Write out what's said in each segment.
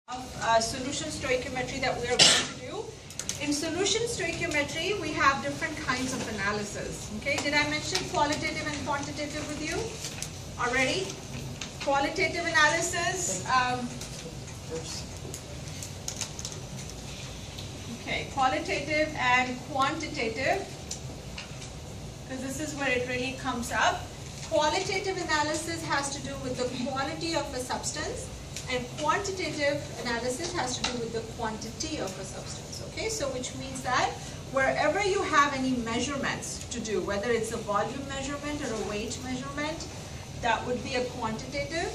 of solution stoichiometry that we are going to do. In solution stoichiometry, we have different kinds of analysis. Okay, did I mention qualitative and quantitative with you already? Qualitative analysis. Okay, qualitative and quantitative, because this is where it really comes up. Qualitative analysis has to do with the quality of a substance, and quantitative analysis has to do with the quantity of a substance. Okay, so which means that wherever you have any measurements to do, whether it's a volume measurement or a weight measurement, that would be a quantitative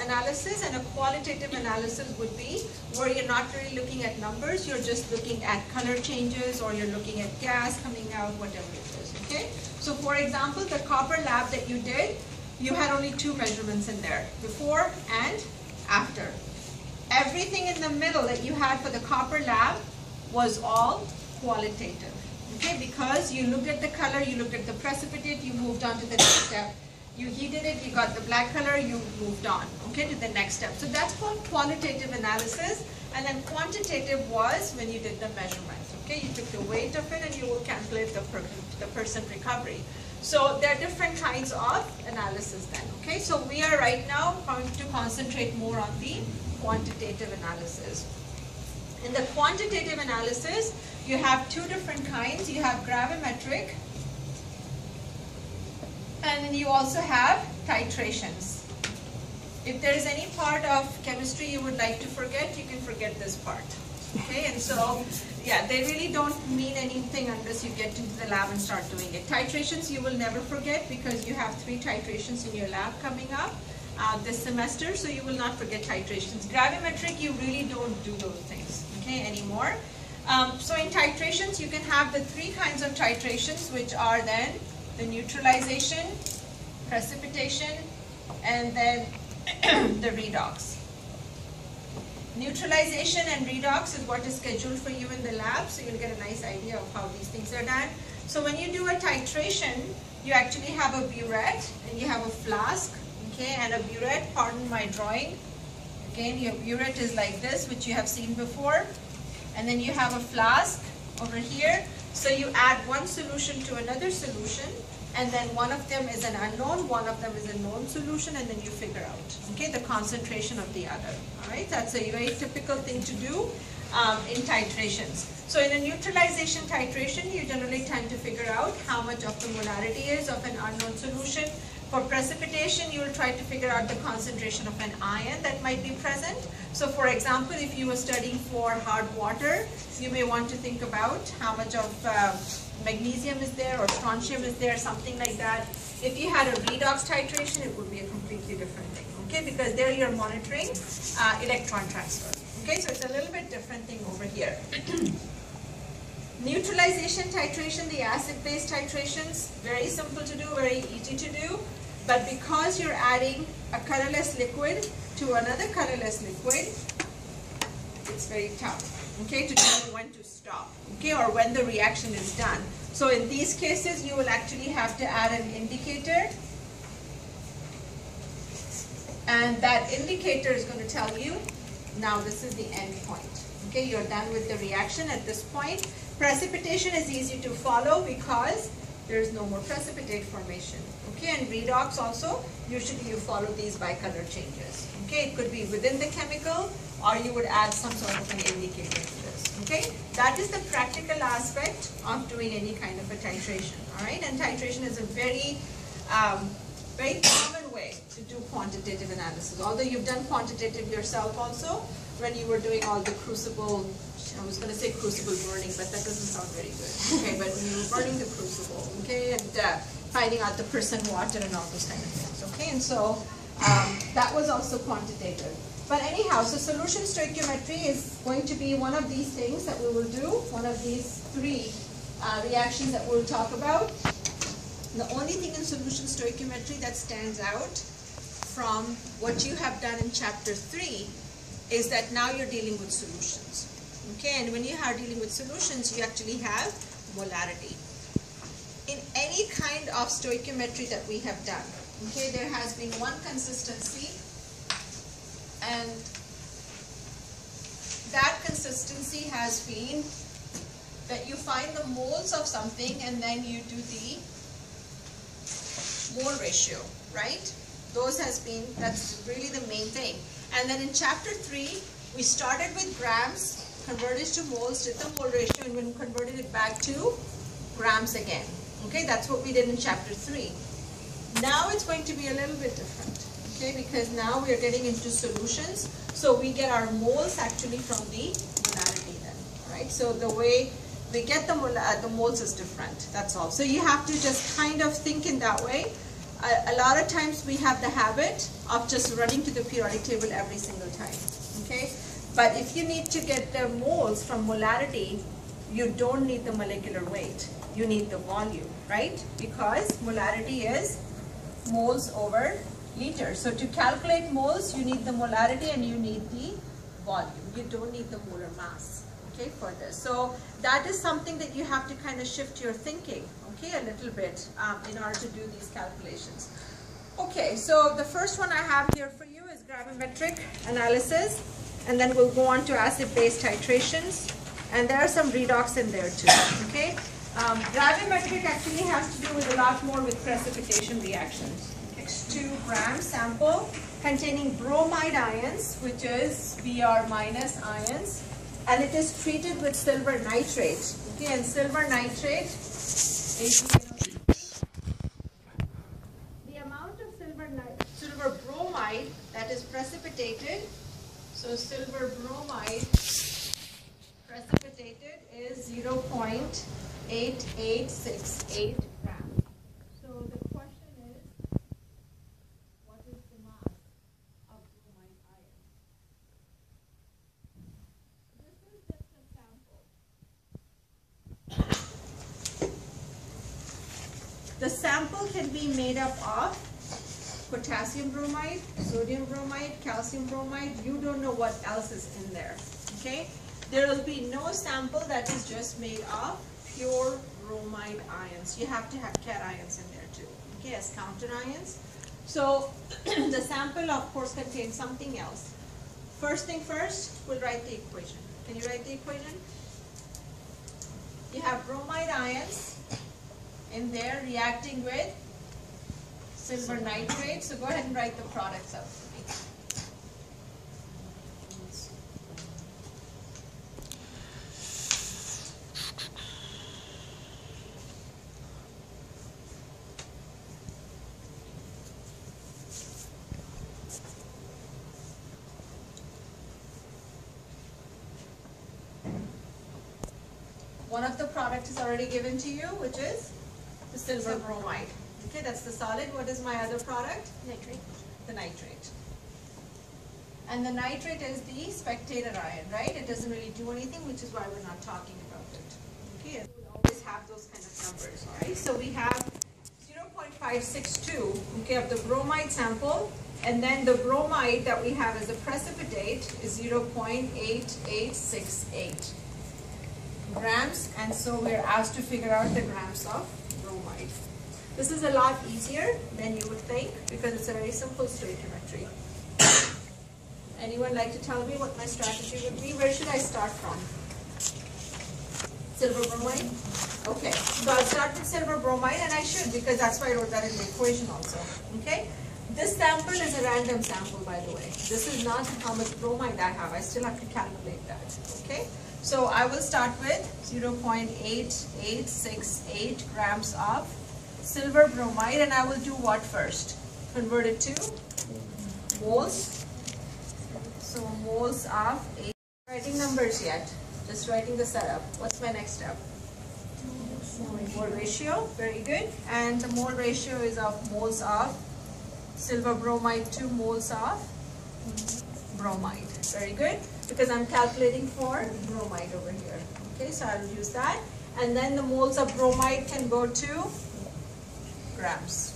analysis, and a qualitative analysis would be where you're not really looking at numbers, you're just looking at color changes, or you're looking at gas coming out, whatever it is. Okay, so for example, the copper lab that you did, you had only two measurements in there, before and after. Everything in the middle that you had for the copper lab was all qualitative. Okay, because you looked at the color, you looked at the precipitate, you moved on to the next step. You heated it, you got the black color, you moved on, okay, to the next step. So that's called qualitative analysis. And then quantitative was when you did the measurements, okay? You took the weight of it and you will calculate the percent recovery. So there are different kinds of analysis then, okay? So we are right now going to concentrate more on the quantitative analysis. In the quantitative analysis, you have two different kinds. You have gravimetric, and then you also have titrations. If there is any part of chemistry you would like to forget, you can forget this part. Okay, and so, yeah, they really don't mean anything unless you get into the lab and start doing it. Titrations you will never forget because you have 3 titrations in your lab coming up this semester, so you will not forget titrations. Gravimetric, you really don't do those things, okay, anymore. So in titrations, you can have the 3 kinds of titrations, which are then the neutralization, precipitation, and then the redox. Neutralization and redox is what is scheduled for you in the lab, so you'll get a nice idea of how these things are done. So when you do a titration, you actually have a burette and you have a flask, okay, and a burette, pardon my drawing, again your burette is like this, which you have seen before, and then you have a flask over here. So you add one solution to another solution, and then one of them is an unknown, one of them is a known solution, and then you figure out, okay, the concentration of the other. All right, that's a very typical thing to do in titrations. So in a neutralization titration, you generally tend to figure out how much of the molarity is of an unknown solution. For precipitation, you will try to figure out the concentration of an ion that might be present. So for example, if you were studying for hard water, you may want to think about how much of magnesium is there or strontium is there, something like that. If you had a redox titration, it would be a completely different thing, okay, because there you're monitoring electron transfer. Okay, so it's a little bit different thing over here. Neutralization titration, the acid-base titrations, very simple to do, very easy to do, but because you're adding a colorless liquid to another colorless liquid, it's very tough, okay, to know when to stop, okay, or when the reaction is done. So in these cases, you will actually have to add an indicator, and that indicator is going to tell you, now this is the end point, okay, you're done with the reaction at this point. Precipitation is easy to follow because there is no more precipitate formation. Okay, and redox also, usually you follow these by color changes. Okay, it could be within the chemical, or you would add some sort of an indicator to this. Okay, that is the practical aspect of doing any kind of a titration. All right, and titration is a very, very common way to do quantitative analysis. Although you've done quantitative yourself also when you were doing all the crucible. I was going to say crucible burning, but that doesn't sound very good. Okay, but when you were burning the crucible, okay, and finding out the % water and all those kind of things, okay, and so that was also quantitative. But anyhow, so solution stoichiometry is going to be one of these things that we will do, one of these 3 reactions that we'll talk about. The only thing in solution stoichiometry that stands out from what you have done in chapter 3 is that now you're dealing with solutions. Okay, and when you are dealing with solutions, you actually have molarity. In any kind of stoichiometry that we have done, okay, there has been one consistency, and consistency has been that you find the moles of something and then you do the mole ratio, right? That's really the main thing. And then in chapter 3, we started with grams, converted to moles, did the mole ratio, and then converted it back to grams again. Okay, that's what we did in chapter 3. Now it's going to be a little bit different, okay, because now we are getting into solutions. So we get our moles actually from the molarity then, right? So the way we get the moles is different, that's all. So you have to just kind of think in that way. A lot of times we have the habit of just running to the periodic table every single time, okay? But if you need to get the moles from molarity, you don't need the molecular weight. You need the volume, right? Because molarity is moles over liter. So to calculate moles, you need the molarity and you need the volume. You don't need the molar mass, okay, for this. So that is something that you have to kind of shift your thinking, okay, a little bit in order to do these calculations. Okay, so the first one I have here for you is gravimetric analysis, and then we'll go on to acid-base titrations, and there are some redox in there too, okay? Gravimetric actually has to do with a lot more with precipitation reactions. Next 2 gram sample containing bromide ions, which is Br minus ions, and it is treated with silver nitrate, okay, and silver nitrate is the amount of silver bromide that is precipitated. So silver bromide precipitated is 0.8868 grams. So the question is, what is the mass of bromide ion? This is just a sample. The sample can be made up of potassium bromide, sodium bromide, calcium bromide. You don't know what else is in there, okay? There will be no sample that is just made of pure bromide ions. You have to have cations in there too, okay, as counter ions. So the sample, of course, contains something else. First thing first, we'll write the equation. Can you write the equation? You have bromide ions in there reacting with silver nitrate. So go ahead and write the products up for me. One of the products is already given to you, which is the silver bromide. Okay, that's the solid. What is my other product? Nitrate. The nitrate. And the nitrate is the spectator ion, right? It doesn't really do anything, which is why we're not talking about it. Okay, it will always have those kind of numbers, right? So we have 0.562, okay, of the bromide sample, and then the bromide that we have as a precipitate is 0.8868 grams, and so we're asked to figure out the grams of bromide. This is a lot easier than you would think because it's a very simple stoichiometry. Anyone like to tell me what my strategy would be? Where should I start from? Silver bromide? Okay, so I'll start with silver bromide, and I should because that's why I wrote that in the equation also. Okay, this sample is a random sample, by the way. This is not how much bromide I have. I still have to calculate that. Okay, so I will start with 0.8868 grams of silver bromide, and I will do what first? Convert it to moles. So moles of 8. Writing numbers yet? Just writing the setup. What's my next step? Mole ratio. Very good. And the mole ratio is of moles of silver bromide to moles of bromide. Very good. Because I'm calculating for bromide over here. Okay, so I'll use that. And then the moles of bromide can go to grams.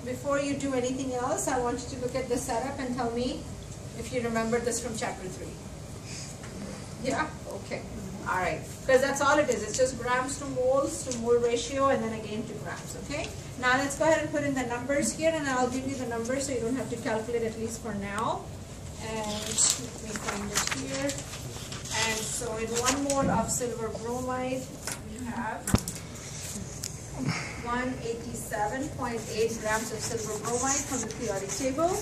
Before you do anything else, I want you to look at the setup and tell me if you remember this from chapter 3. Yeah? Okay. All right, because that's all it is. It's just grams to moles to mole ratio and then again to grams, okay? Now let's go ahead and put in the numbers here, and I'll give you the numbers so you don't have to calculate, at least for now. And let me find it here. And so in 1 mole of silver bromide, we have 187.8 grams of silver bromide from the periodic table.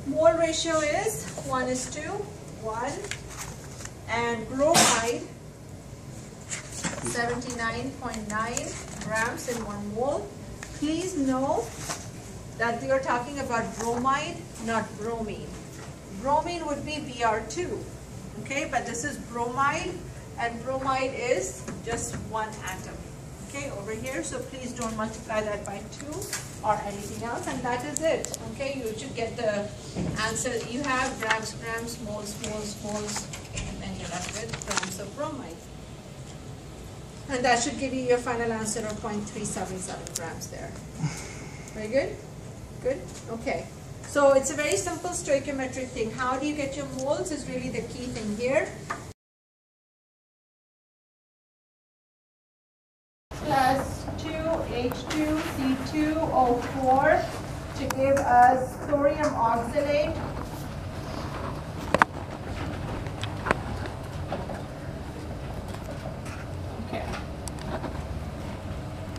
Mole ratio is 1:1. And bromide, 79.9 grams in 1 mole. Please know that we are talking about bromide, not bromine. Bromine would be Br2, okay? But this is bromide, and bromide is just 1 atom, okay, over here. So please don't multiply that by 2 or anything else, and that is it, okay? You should get the answer. You have grams, grams, moles, moles, moles, and then you're left with grams of bromide. And that should give you your final answer of 0.377 grams there. Very good? Good? Okay. So it's a very simple stoichiometric thing. How do you get your moles is really the key thing here. Plus 2H2C2O4 to give us thorium oxalate.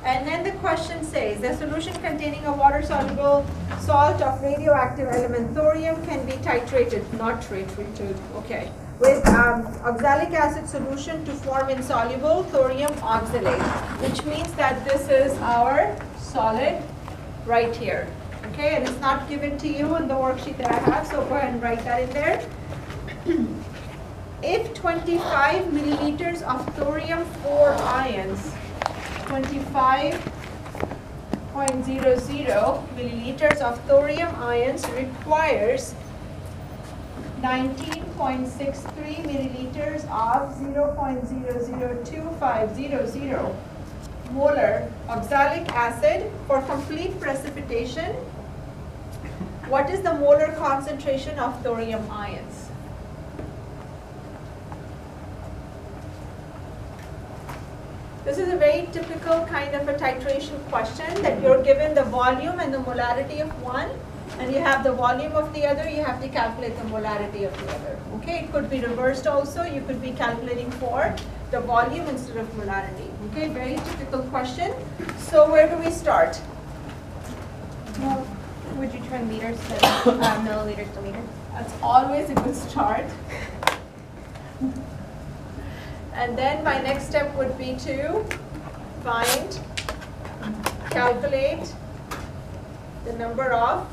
And then the question says, the solution containing a water-soluble salt of radioactive element thorium can be titrated, not titrated, okay, with oxalic acid solution to form insoluble thorium oxalate, which means that this is our solid right here, okay, and it's not given to you in the worksheet that I have, so go ahead and write that in there. If 25 milliliters of thorium-4 ions, 25.00 milliliters of thorium ions requires 19.63 milliliters of 0.002500 molar oxalic acid for complete precipitation. What is the molar concentration of thorium ions? This is a very typical kind of a titration question that you're given the volume and the molarity of one, and you have the volume of the other, you have to calculate the molarity of the other. Okay, it could be reversed also. You could be calculating for the volume instead of molarity. Okay, very typical question. So where do we start? Well, would you try liters to milliliters to liter? That's always a good start. And then my next step would be to find, calculate the number of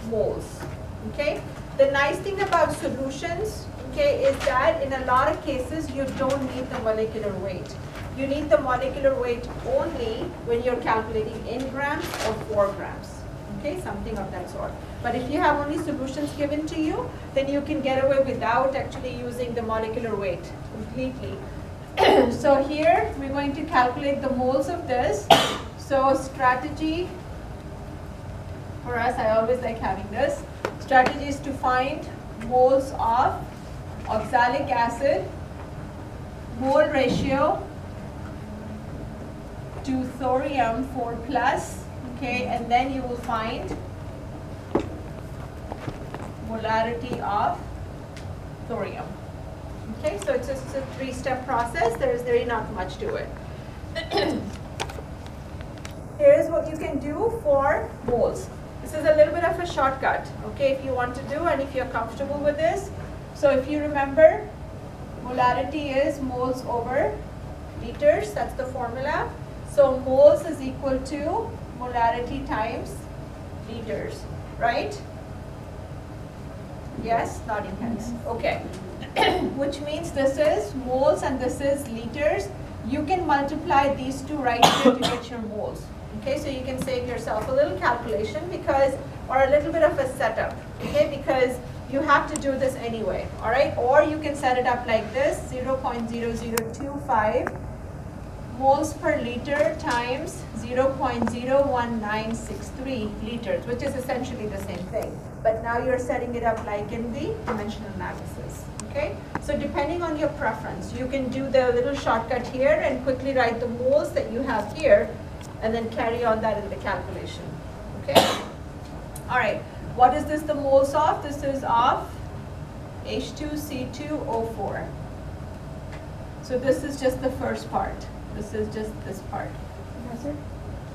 moles. Okay. The nice thing about solutions, okay, is that in a lot of cases you don't need the molecular weight. You need the molecular weight only when you're calculating in grams or 4 grams. Okay, something of that sort. But if you have only solutions given to you, then you can get away without actually using the molecular weight completely. So here we're going to calculate the moles of this. So strategy for us, I always like having this. Strategy is to find moles of oxalic acid, mole ratio to thorium 4+. Okay, and then you will find molarity of thorium. Okay, so it's just a 3-step process. There is really not much to it. Here's what you can do for moles. This is a little bit of a shortcut, okay, if you want to do and if you're comfortable with this. So if you remember, molarity is moles over liters. That's the formula. So moles is equal to molarity times liters, right? Yes, nodding heads. Okay. Which means this is moles and this is liters. You can multiply these two right here to get your moles. Okay, so you can save yourself a little calculation because, or a little bit of a setup, okay, because you have to do this anyway, all right? Or you can set it up like this, 0.0025 moles per liter times 0.01963 liters, which is essentially the same thing. But now you're setting it up like in the dimensional analysis. Okay? So depending on your preference, you can do the little shortcut here and quickly write the moles that you have here and then carry on that in the calculation. Okay? All right. What is this the moles of? This is of H2C2O4. So this is just the first part. This is just this part. Professor,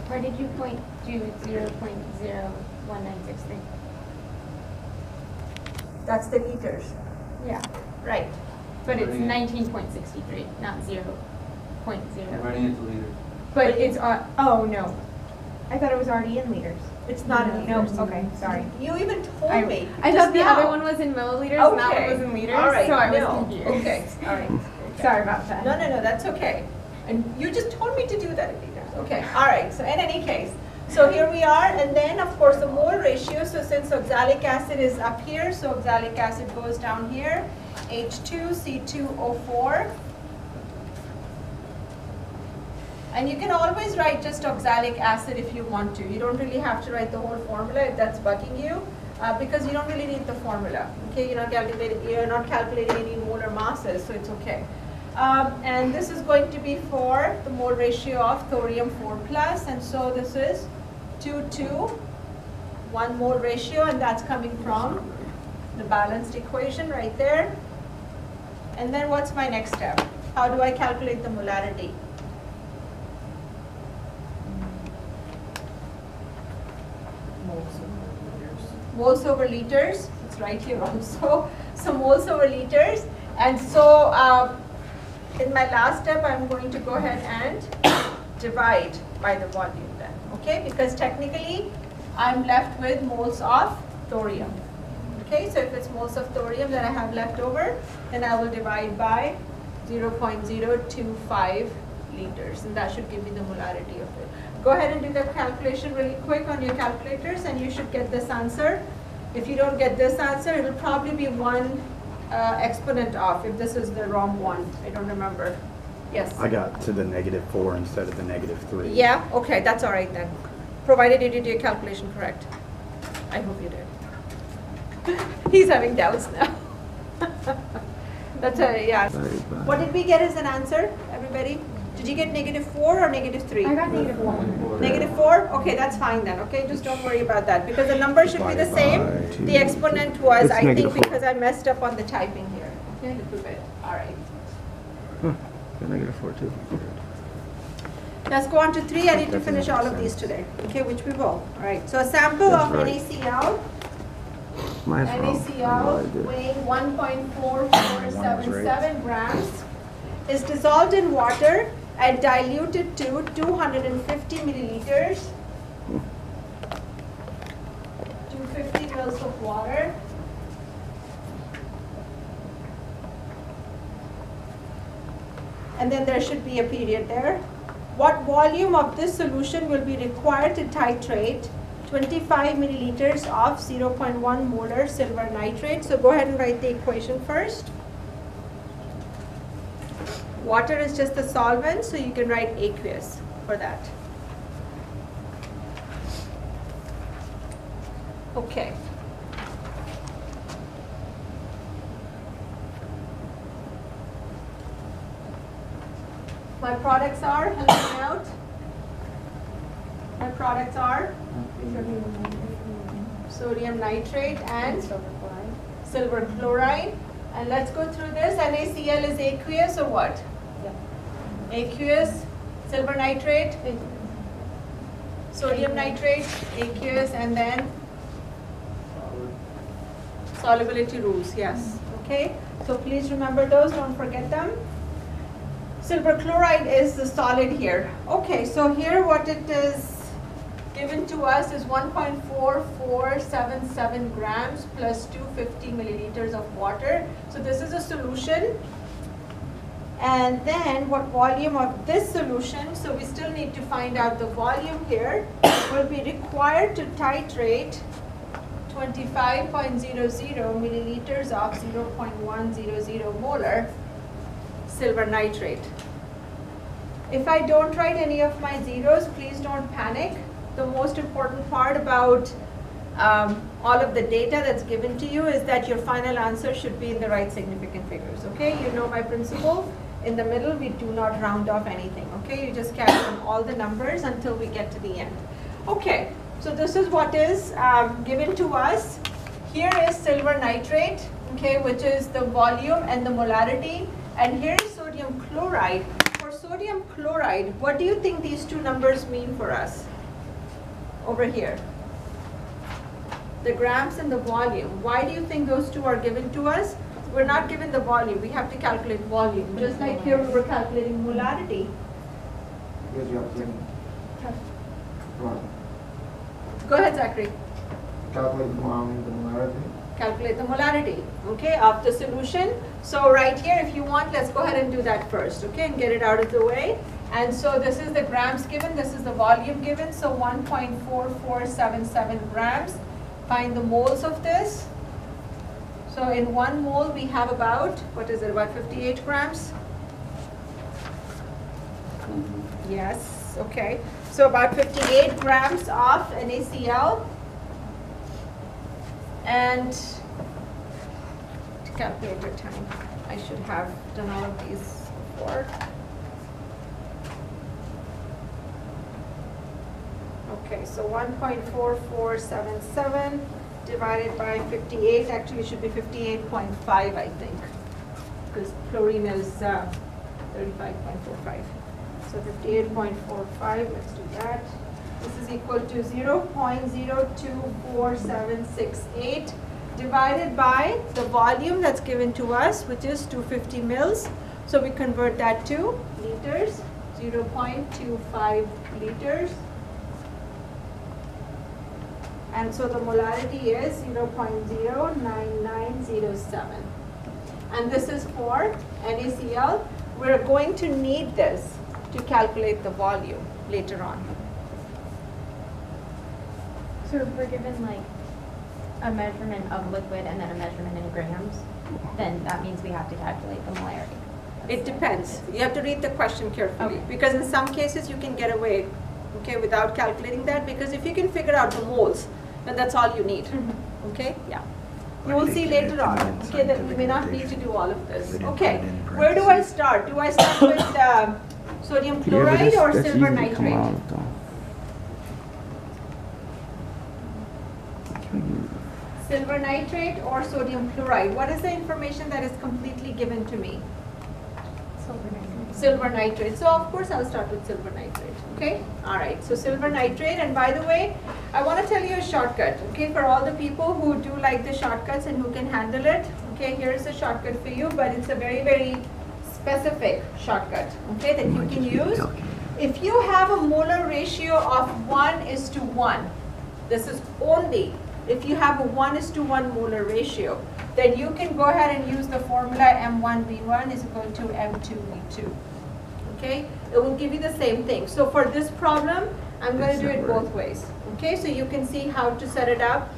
where did you point to 0.01963? That's the liters. Yeah, Right. but it's 19.63, not 0.0. I'm writing it to liters. But it's oh no, I thought it was already in liters. It's not in No, liters. okay, sorry. You even told me. I just thought the now. other one was in milliliters and that one was in liters, All right. so I was No. confused. Okay. All right. Okay. Sorry about that. No, that's okay. And you just told me to do that in liters. Okay. All right. So in any case, so here we are, and then of course the mole ratio. So since oxalic acid is up here, so oxalic acid goes down here. H2C2O4. And you can always write just oxalic acid if you want to. You don't really have to write the whole formula if that's bugging you, because you don't really need the formula. Okay, you're not calculating any molar masses, so it's okay. And this is going to be for the mole ratio of thorium 4+, and so this is 2 to 1 mole ratio, and that's coming from the balanced equation right there. And then what's my next step? How do I calculate the molarity? Moles over liters. It's right here also. So moles over liters. And so in my last step, I'm going to go ahead and divide by the volume then. Okay? Because technically, I'm left with moles of thorium. Okay? So if it's moles of thorium that I have left over, then I will divide by 0.025 liters. And that should give me the molarity of it. Go ahead and do the calculation really quick on your calculators and you should get this answer. If you don't get this answer, it will probably be one exponent off if this is the wrong one. I don't remember. Yes? I got to the -4 instead of the -3. Yeah? Okay, that's all right then. Provided you did your calculation correct. I hope you did. He's having doubts now. That's a, yeah. What did we get as an answer, everybody? Did you get -4 or -3? I got -1. -4? Okay, that's fine then, okay? Just don't worry about that because the number should be the same. The exponent was, It's I think, -4. because I messed up on the typing here. Okay, a little bit. All right. -4 too. Let's go on to 3. I need to finish all of these today, okay, which we will. All right, so a sample That's of right. NaCl. Mine's wrong. NaCl weighing 1.4477 grams is dissolved in water and diluted to 250 milliliters. 250 mils of water. And then there should be a period there. What volume of this solution will be required to titrate 25 milliliters of 0.1 molar silver nitrate? So go ahead and write the equation first. Water is just the solvent, so you can write aqueous for that. Okay. My products are, help me out. My products are sodium nitrate and silver chloride. And let's go through this. NaCl is aqueous or what? Aqueous, silver nitrate, sodium nitrate, aqueous, and then solubility rules, yes. Okay, so please remember those, don't forget them. Silver chloride is the solid here. Okay, so here what it is given to us is 1.4477 grams plus 250 milliliters of water. So this is a solution. And then what volume of this solution, so we still need to find out the volume here, will be required to titrate 25.00 milliliters of 0.100 molar silver nitrate. If I don't write any of my zeros, please don't panic. The most important part about all of the data that's given to you is that your final answer should be in the right significant figures, okay? You know my principle. In the middle, we do not round off anything, okay? You just carry on all the numbers until we get to the end. Okay, so this is what is given to us. Here is silver nitrate, okay, which is the volume and the molarity. And here is sodium chloride. For sodium chloride, what do you think these two numbers mean for us? Over here. The grams and the volume. Why do you think those two are given to us? We're not given the volume. We have to calculate volume. Just like here we were calculating molarity. Because you have to Go ahead, Zachary. calculate the molarity. Calculate the molarity, okay, of the solution. So right here, if you want, let's go ahead and do that first, okay, and get it out of the way. And so this is the grams given, this is the volume given, so 1.4477 grams. Find the moles of this. So in 1 mole, we have about, what is it, about 58 grams? Yes, okay. So about 58 grams of NaCl. And to calculate your time, I should have done all of these before. Okay, so 1.4477 divided by 58, actually should be 58.5, I think, because chlorine is 35.45. So 58.45, let's do that. This is equal to 0.024768 divided by the volume that's given to us, which is 250 mils. So we convert that to liters, 0.25 liters. And so the molarity is 0.09907. And this is for NaCl. We're going to need this to calculate the volume later on. So if we're given like a measurement of liquid and then a measurement in grams, then that means we have to calculate the molarity. It depends. You have to read the question carefully, Okay. because in some cases you can get away, okay, without calculating that, because if you can figure out the moles, then that's all you need, okay? Yeah. You will see later on, okay, that we may not need to do all of this. Okay, where do I start? Do I start with sodium chloride or silver nitrate? Silver nitrate or sodium chloride? What is the information that is completely given to me? Silver nitrate. So of course I'll start with silver nitrate, okay? All right, so silver nitrate, and by the way, I want to tell you a shortcut, okay, for all the people who do like the shortcuts and who can handle it, okay, here's a shortcut for you, but it's a very, very specific shortcut, okay, that you can use. If you have a molar ratio of 1:1, this is only if you have a 1:1 molar ratio, then you can go ahead and use the formula M1V1 is equal to M2V2. Okay, it will give you the same thing. So for this problem, I'm going to do it both ways. Okay, so you can see how to set it up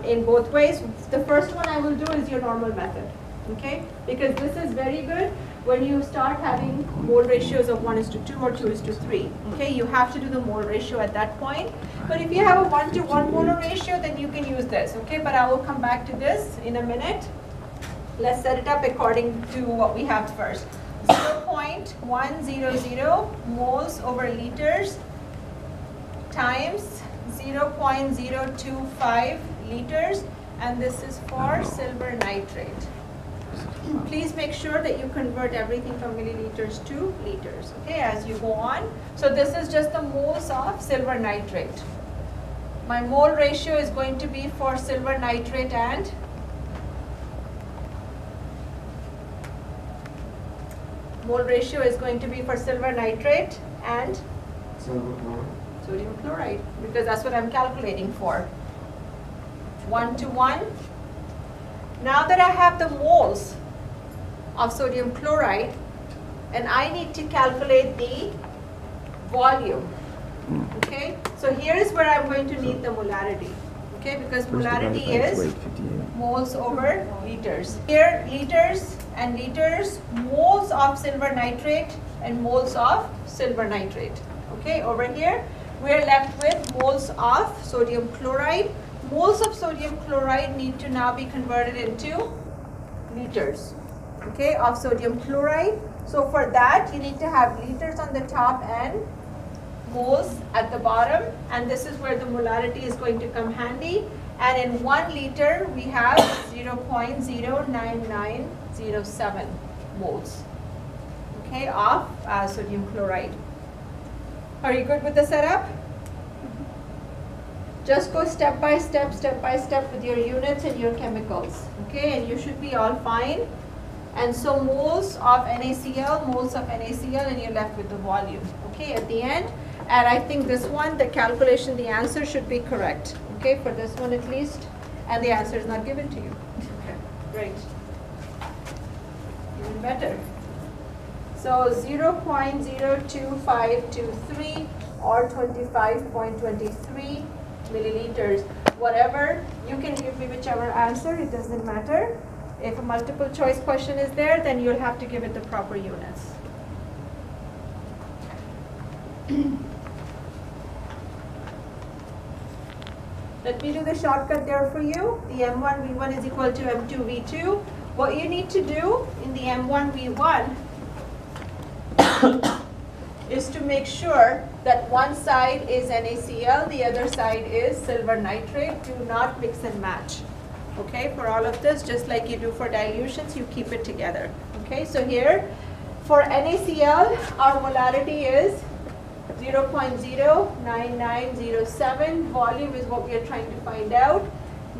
in both ways. The first one I will do is your normal method. Okay, because this is very good when you start having mole ratios of 1:2 or 2:3. Okay, you have to do the mole ratio at that point. But if you have a 1:1 molar ratio, then you can use this. Okay, but I will come back to this in a minute. Let's set it up according to what we have first. 0.100 moles over liters times 0.025 liters, and this is for silver nitrate. Please make sure that you convert everything from milliliters to liters, okay, as you go on. So this is just the moles of silver nitrate. My mole ratio is going to be for silver nitrate and silver nitrate and sodium chloride, because that's what I'm calculating for. 1:1. Now that I have the moles of sodium chloride, and I need to calculate the volume. Okay, so here is where I'm going to need the molarity. Okay, because molarity is moles over liters. Here, liters and liters, moles of silver nitrate and moles of silver nitrate. Okay, over here we are left with moles of sodium chloride. Moles of sodium chloride need to now be converted into liters, okay, of sodium chloride. So for that you need to have liters on the top and moles at the bottom, and this is where the molarity is going to come handy. And in 1 liter we have 0.09907 moles, okay, of sodium chloride. Are you good with the setup? Just go step by step with your units and your chemicals, okay, and you should be all fine. And so moles of NaCl, and you're left with the volume, okay, at the end. And I think this one, the calculation, the answer should be correct, okay, for this one at least, and the answer is not given to you. Okay, great. Even better. So 0.02523 or 25.23 milliliters, whatever, you can give me whichever answer, it doesn't matter. If a multiple choice question is there, then you'll have to give it the proper units. Let me do the shortcut there for you. The M1 V1 is equal to M2 V2. What you need to do in the M1 V1 is to make sure that one side is NaCl, the other side is silver nitrate. Do not mix and match. Okay, for all of this, just like you do for dilutions, you keep it together. Okay, so here for NaCl, our molarity is 0.09907. Volume is what we are trying to find out.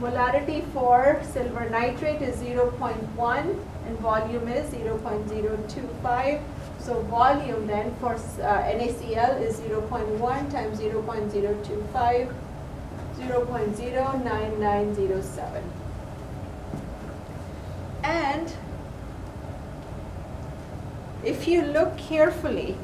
Molarity for silver nitrate is 0.1 and volume is 0.025. So volume then for NaCl is 0.1 times 0.025, 0.09907. And if you look carefully,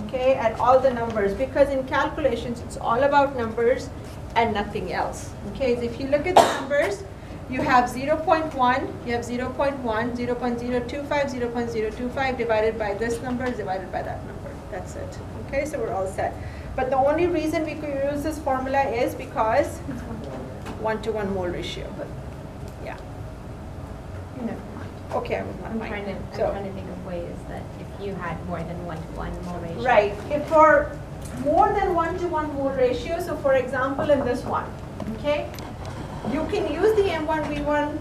okay, at all the numbers, because in calculations it's all about numbers and nothing else. Okay, so if you look at the numbers, you have 0.1, you have 0.1, 0.025, 0.025 divided by this number is divided by that number. That's it. Okay, so we're all set. But the only reason we could use this formula is because 1-to-1 mole ratio. Yeah. Never mind. Okay, I was not I'm trying to think of ways that if you had more than 1-to-1 mole ratio. Right. If for more than 1-to-1 mole ratio, so for example in this one, okay, you can use the M1V1,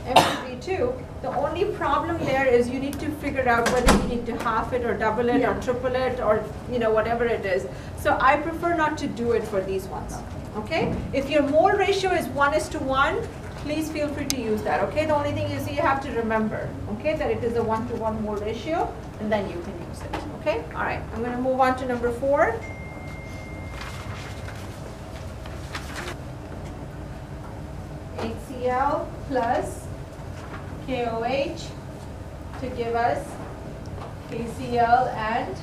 M2V2. The only problem there is you need to figure out whether you need to half it or double it or triple it or whatever it is. So I prefer not to do it for these ones. Okay? If your mole ratio is 1:1, please feel free to use that. Okay? The only thing is you have to remember, okay, that it is a 1-to-1 mole ratio, and then you can use it. Okay? All right. I'm going to move on to number 4. HCl plus KOH to give us KCl and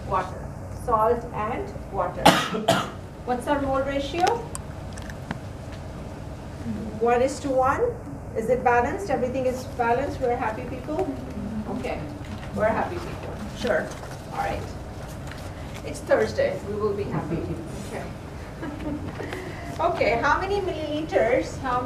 water, salt and water. What's our mole ratio? 1:1. Is it balanced? Everything is balanced. We're happy people? Okay. We're happy people. Sure. All right. It's Thursday. We will be happy. Okay. Okay, how many milliliters of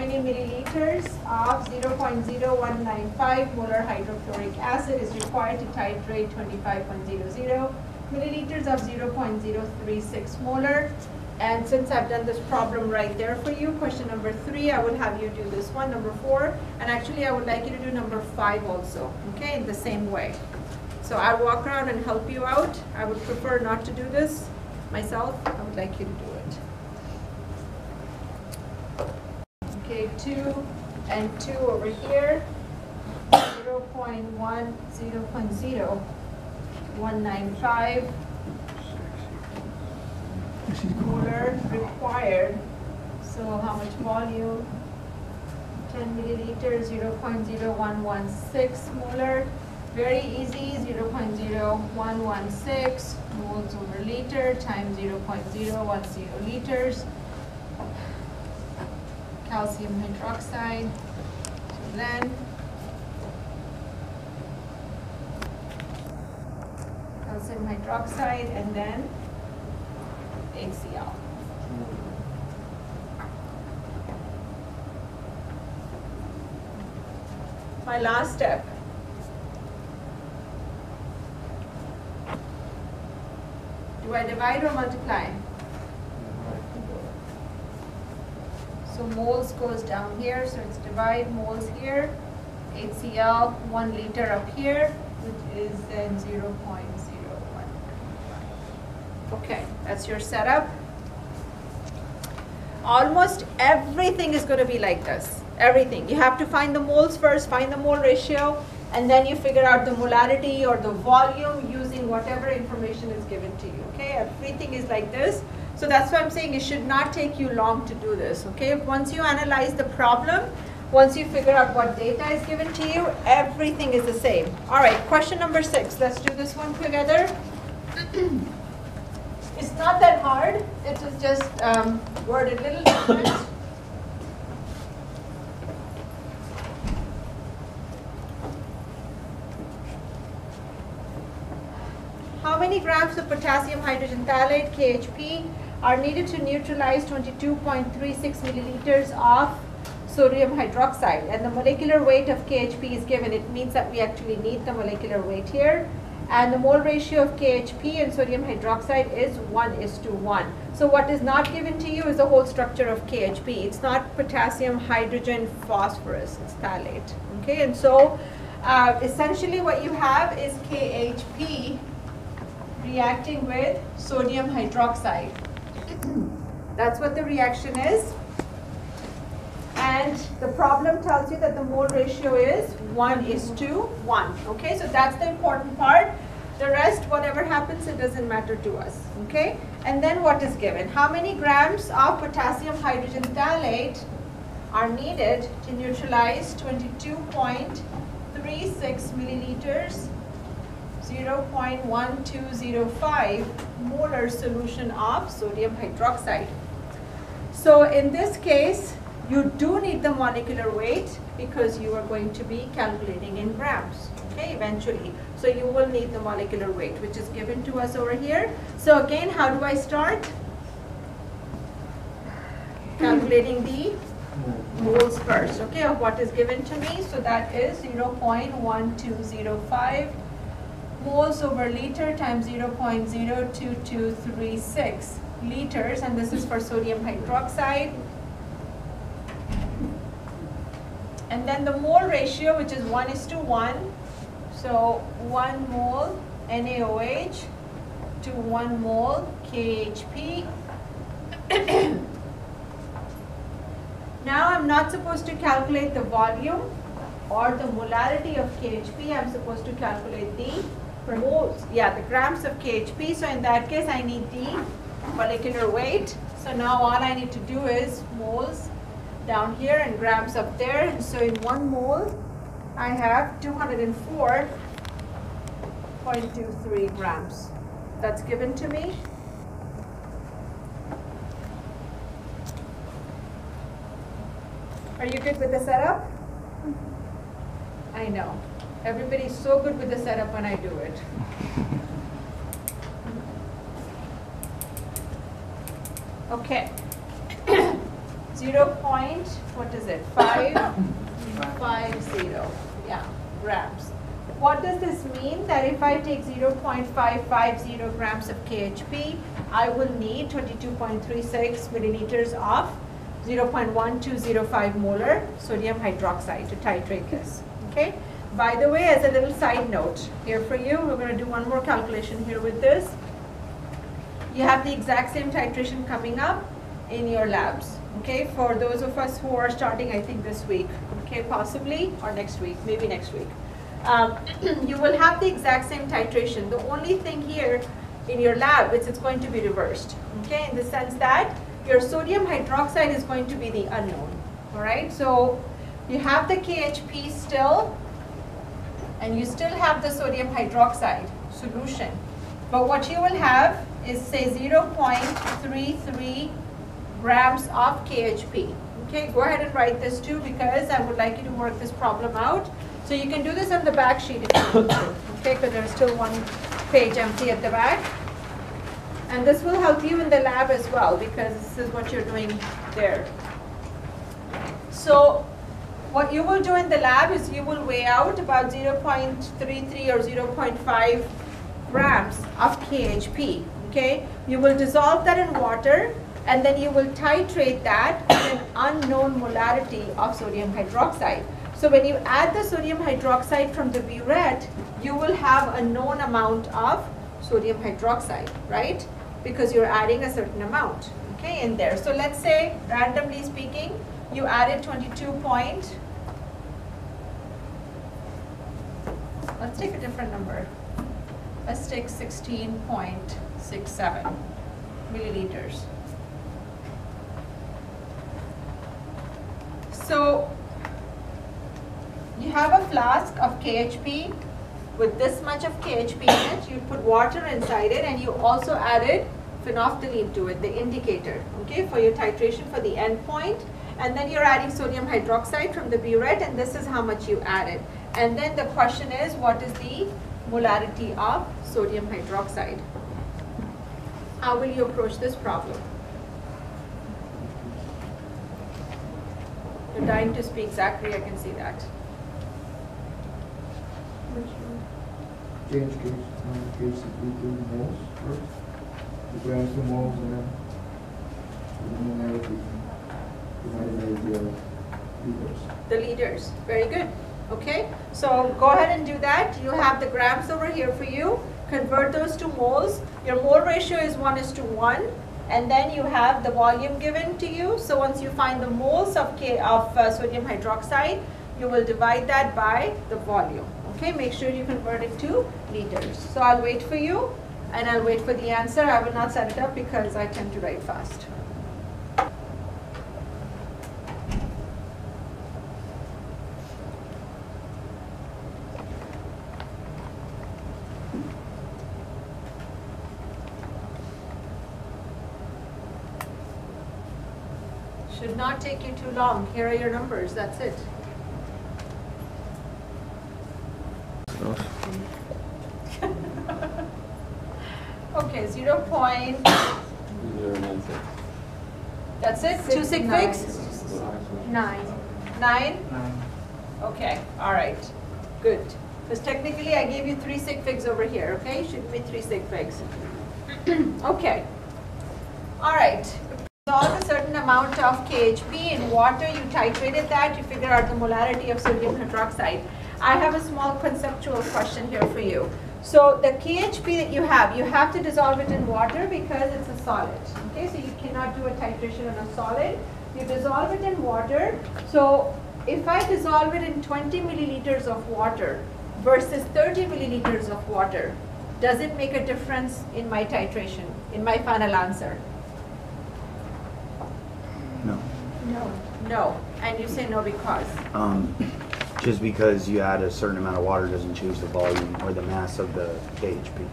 0.0195 molar hydrochloric acid is required to titrate 25.00 milliliters of 0.036 molar? And since I've done this problem right there for you, question number 3, I will have you do this one, number 4, and actually I would like you to do number 5 also, okay, in the same way. So I'll walk around and help you out. I would prefer not to do this myself. I would like you to do it. Okay, 2 and 2 over here, 0.195 molar required. So how much volume? 10 milliliters, 0.0116 molar. Very easy, 0.0116 moles over liter times 0.010 liters. Calcium hydroxide. So then calcium hydroxide, and then HCl. My last step. Do I divide or multiply? So moles goes down here, so it's divide moles here, HCl 1 liter up here, which is then 0.01. Okay, that's your setup. Almost everything is going to be like this. Everything. You have to find the moles first, find the mole ratio, and then you figure out the molarity or the volume using whatever information is given to you. Okay, everything is like this. So that's why I'm saying it should not take you long to do this. Okay, once you analyze the problem, once you figure out what data is given to you, everything is the same. All right, question number 6. Let's do this one together. It's not that hard. It was just worded a little different. How many grams of potassium hydrogen phthalate, KHP, are needed to neutralize 22.36 milliliters of sodium hydroxide? And the molecular weight of KHP is given. It means that we actually need the molecular weight here. And the mole ratio of KHP and sodium hydroxide is 1:1. So what is not given to you is the whole structure of KHP. It's not potassium, hydrogen, phosphorus. It's phthalate. Okay, and so essentially what you have is KHP reacting with sodium hydroxide. That's what the reaction is. And the problem tells you that the mole ratio is 1:1. Okay, so that's the important part. The rest, whatever happens, it doesn't matter to us. Okay, and then what is given? How many grams of potassium hydrogen phthalate are needed to neutralize 22.36 milliliters, 0.1205 molar solution of sodium hydroxide? So in this case, you do need the molecular weight because you are going to be calculating in grams, okay, eventually. So you will need the molecular weight, which is given to us over here. So again, how do I start? Calculating the moles first, okay, of what is given to me. So that is 0.1205 moles over liter times 0.02236 liters, and this is for sodium hydroxide. And then the mole ratio, which is 1:1, so 1 mole NaOH to 1 mole KHP. Now I'm not supposed to calculate the volume or the molarity of KHP. I'm supposed to calculate the moles, the grams of KHP. So in that case, I need the molecular weight. So now all I need to do is moles down here and grams up there. And so in 1 mole, I have 204.23 grams. That's given to me. Are you good with the setup? I know. Everybody's so good with the setup when I do it. Okay. 550 grams. What does this mean? That if I take 0.550 grams of KHP, I will need 22.36 milliliters of 0.1205 molar sodium hydroxide to titrate this. Okay. By the way, as a little side note here for you, we're going to do one more calculation here with this. You have the exact same titration coming up in your labs. Okay, for those of us who are starting, I think this week, okay, possibly, or next week, maybe next week. You will have the exact same titration. The only thing here in your lab is it's going to be reversed, okay, in the sense that your sodium hydroxide is going to be the unknown, all right? So you have the KHP still, and you still have the sodium hydroxide solution. But what you will have is, say, 0.33 grams of KHP. Okay, go ahead and write this too, because I would like you to work this problem out. So you can do this on the back sheet if you want to, okay, because there's still one page empty at the back. And this will help you in the lab as well, because this is what you're doing there. So what you will do in the lab is you will weigh out about 0.33 or 0.5 grams of KHP, okay? You will dissolve that in water, and then you will titrate that with an unknown molarity of sodium hydroxide. So when you add the sodium hydroxide from the burette, you will have a known amount of sodium hydroxide, right? Because you're adding a certain amount, okay, in there. So let's say, randomly speaking, you added 22 point, let's take a different number. Let's take 16.67 milliliters. So you have a flask of KHP with this much of KHP in it. You put water inside it, and you also added phenolphthalein to it, the indicator, okay, for your titration for the end point. And then you're adding sodium hydroxide from the burette, and this is how much you added. And then the question is, what is the molarity of sodium hydroxide? How will you approach this problem? You're dying to speak, Zachary, I can see that. Change KCP to moles first. The grams to moles, and then the molarity divided by the liters. The liters, very good. Okay, so go ahead and do that. You have the grams over here for you. Convert those to moles. Your mole ratio is 1:1, and then you have the volume given to you. So once you find the moles of sodium hydroxide, you will divide that by the volume. Okay, make sure you convert it to liters. So I'll wait for you, and I'll wait for the answer. I will not set it up because I tend to write fast. Should not take you too long. Here are your numbers. That's it. Okay, 0.096. That's it? 2 sig figs? 9. 9? Okay, all right. Good. Because technically I gave you 3 sig figs over here, okay? Should be 3 sig figs. Okay. All right. Dissolve a certain amount of KHP in water, you titrated that, you figure out the molarity of sodium hydroxide. I have a small conceptual question here for you. So the KHP that you have to dissolve it in water because it's a solid. Okay, so you cannot do a titration on a solid. You dissolve it in water. So if I dissolve it in 20 milliliters of water versus 30 milliliters of water, does it make a difference in my titration, in my final answer? No. No. No. And you say no because? Just because you add a certain amount of water doesn't change the volume or the mass of the KHP.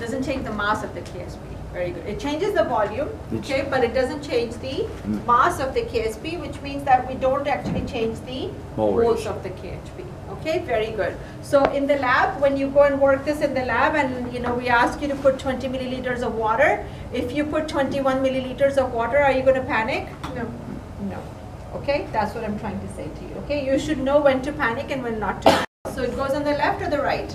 Doesn't change the mass of the KSP. Very good. It changes the volume, okay, but it doesn't change the mass of the KSP, which means that we don't actually change the moles of the KHP. Okay, very good. So in the lab, when you go and work this in the lab, and we ask you to put 20 milliliters of water. If you put 21 milliliters of water, are you going to panic? No. No. Okay, that's what I'm trying to say to you. Okay, you should know when to panic and when not to. So it goes on the left or the right?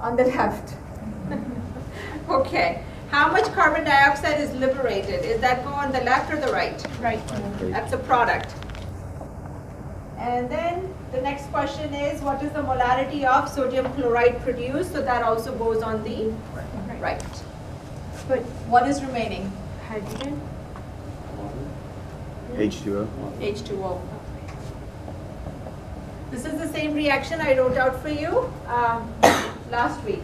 On the left. Okay. How much carbon dioxide is liberated? Is that go on the left or the right? Right. That's a product. And then the next question is, what is the molarity of sodium chloride produced? So that also goes on the right. But what is remaining? Hydrogen. H2O. H2O. This is the same reaction I wrote out for you last week.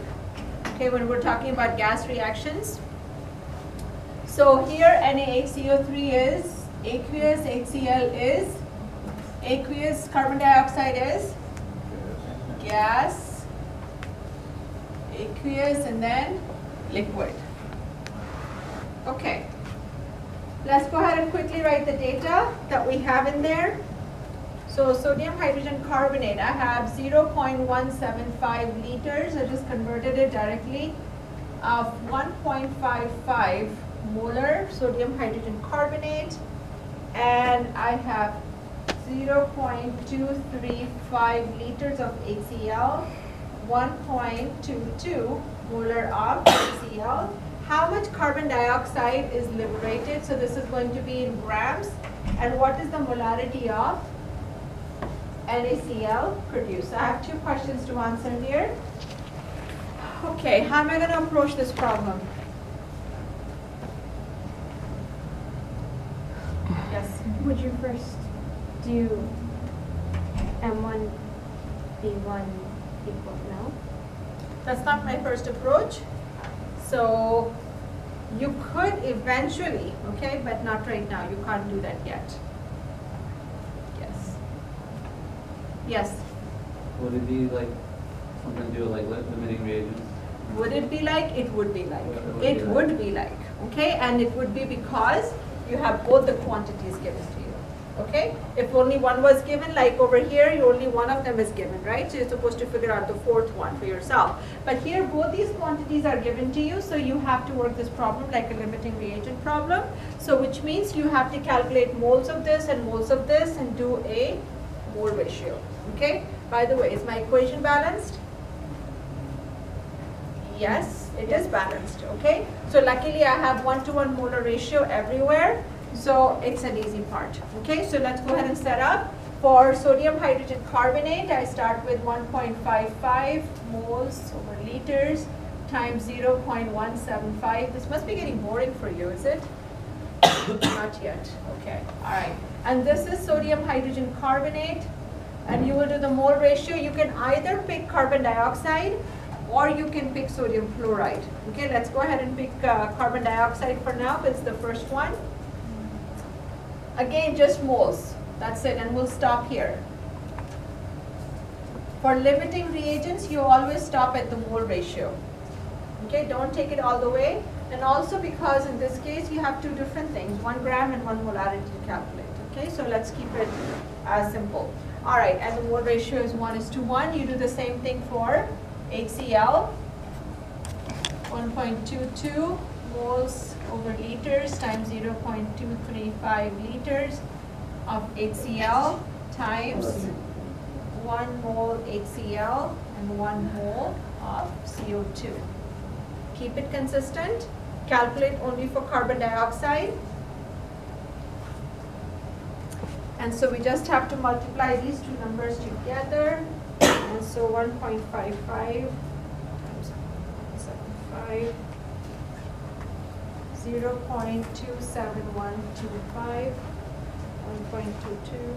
Okay, when we're talking about gas reactions. So here NaHCO3 is aqueous, HCl is aqueous, carbon dioxide is gas, aqueous, and then liquid. Okay. Let's go ahead and quickly write the data that we have in there. So So sodium hydrogen carbonate, I have 0.175 liters. I just converted it directly of 1.55 molar sodium hydrogen carbonate, and I have 0.235 liters of HCl, 1.22 molar of HCl. How much carbon dioxide is liberated? So this is going to be in grams. And what is the molarity of NaCl produced? I have two questions to answer here. Okay, how am I going to approach this problem? Yes. Would you first do M1 B1 equals no? That's not my first approach. So you could eventually, okay, but not right now. You can't do that yet. Yes. Yes. Would it be like something to do with like limiting reagents? Would it be like? It would be like. What It would be like. Okay, and it would be because you have both the quantities given to you. Okay, if only one was given, like over here, only one of them is given, right? So you're supposed to figure out the fourth one for yourself. But here, both these quantities are given to you, so you have to work this problem like a limiting reagent problem. So which means you have to calculate moles of this and moles of this and do a mole ratio. Okay. By the way, is my equation balanced? Yes, it is balanced. Okay. So luckily, I have 1-to-1 molar ratio everywhere. So it's an easy part. Okay, so let's go ahead and set up. For sodium hydrogen carbonate, I start with 1.55 moles over liters times 0.175. This must be getting boring for you, is it? Not yet. Okay, all right. And this is sodium hydrogen carbonate. And you will do the mole ratio. You can either pick carbon dioxide or you can pick sodium fluoride. Okay, let's go ahead and pick carbon dioxide for now. It's the first one. Again, just moles. That's it, and we'll stop here. For limiting reagents, you always stop at the mole ratio. Okay, don't take it all the way. And also because in this case, you have two different things, 1 gram and 1 molarity to calculate. Okay, so let's keep it as simple. All right, and the mole ratio is 1:1. You do the same thing for HCl, 1.22 moles over liters times 0.235 liters of HCl times 1 mole HCl and 1 mole of CO2. Keep it consistent. Calculate only for carbon dioxide. And so we just have to multiply these two numbers together. And so 1.55 times 0.75. 0.27125, 1.22.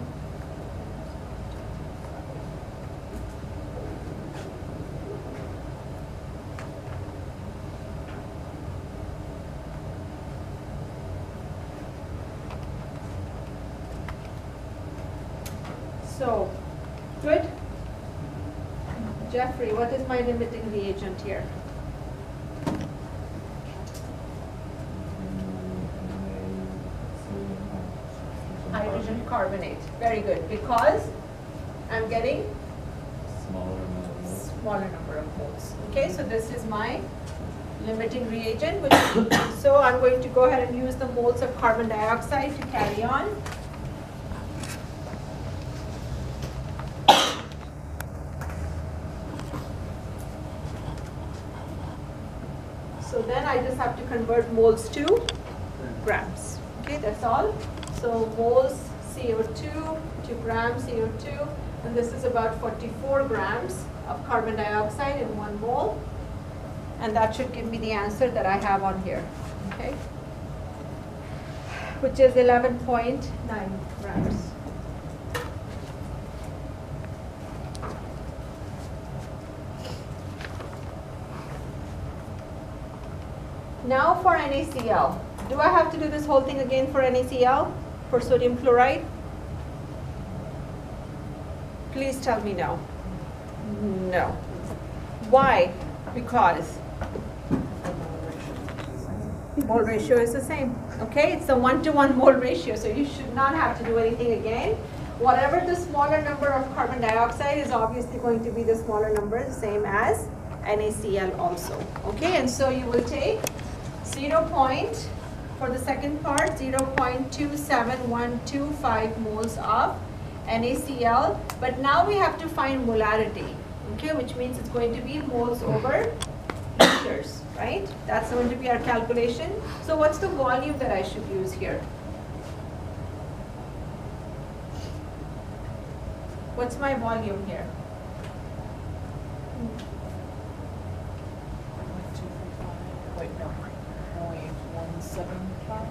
So, good. Jeffrey, what is my limiting reagent here? Hydrogen carbonate. Very good. Because I'm getting smaller number of moles. Okay, so this is my limiting reagent. So I'm going to go ahead and use the moles of carbon dioxide to carry on. So then I just have to convert moles to grams. Okay, that's all. So moles CO2 to grams CO2, and this is about 44 grams of carbon dioxide in 1 mole. And that should give me the answer that I have on here, okay? Which is 11.9 grams. Now for NaCl. Do I have to do this whole thing again for NaCl? For sodium chloride? Please tell me no. No. Why? Because mole ratio is the same. Okay, it's a 1-to-1 mole ratio, so you should not have to do anything again. whatever the smaller number of carbon dioxide is obviously going to be the smaller number, the same as NaCl also. Okay, and so you will take 0. For the second part, 0.27125 moles of NaCl, but now we have to find molarity, okay, which means it's going to be moles over liters, right? That's going to be our calculation. So what's the volume that I should use here? What's my volume here? Wait, no, 0.175.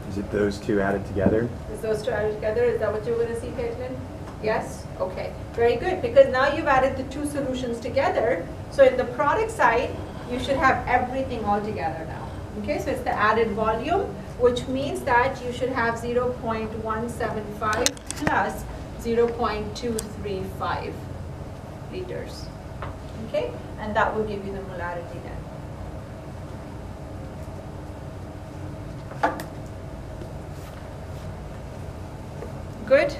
Is it those two added together? Is those two added together? Is that what you're going to see, Caitlin? Yes? Okay. Very good. Because now you've added the two solutions together. So in the product side, you should have everything all together now. Okay, so it's the added volume, which means that you should have 0.175 plus 0.235 liters. Okay, and that will give you the molarity then. Good.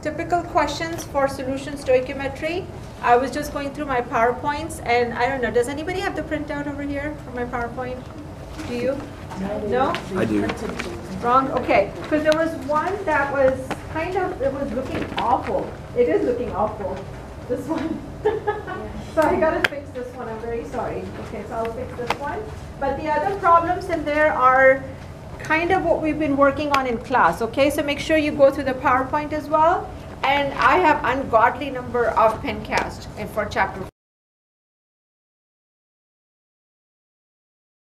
Typical questions for solution stoichiometry. I was just going through my PowerPoints, and I don't know, does anybody have the printout over here for my PowerPoint? Do you? No? I do. Wrong? Okay. Because there was one that was kind of, it was looking awful. It is looking awful. This one. So I got to fix this one. I'm very sorry. Okay, so I'll fix this one. But the other problems in there are kind of what we've been working on in class. Okay, so make sure you go through the PowerPoint as well. And I have ungodly number of pen cast for chapter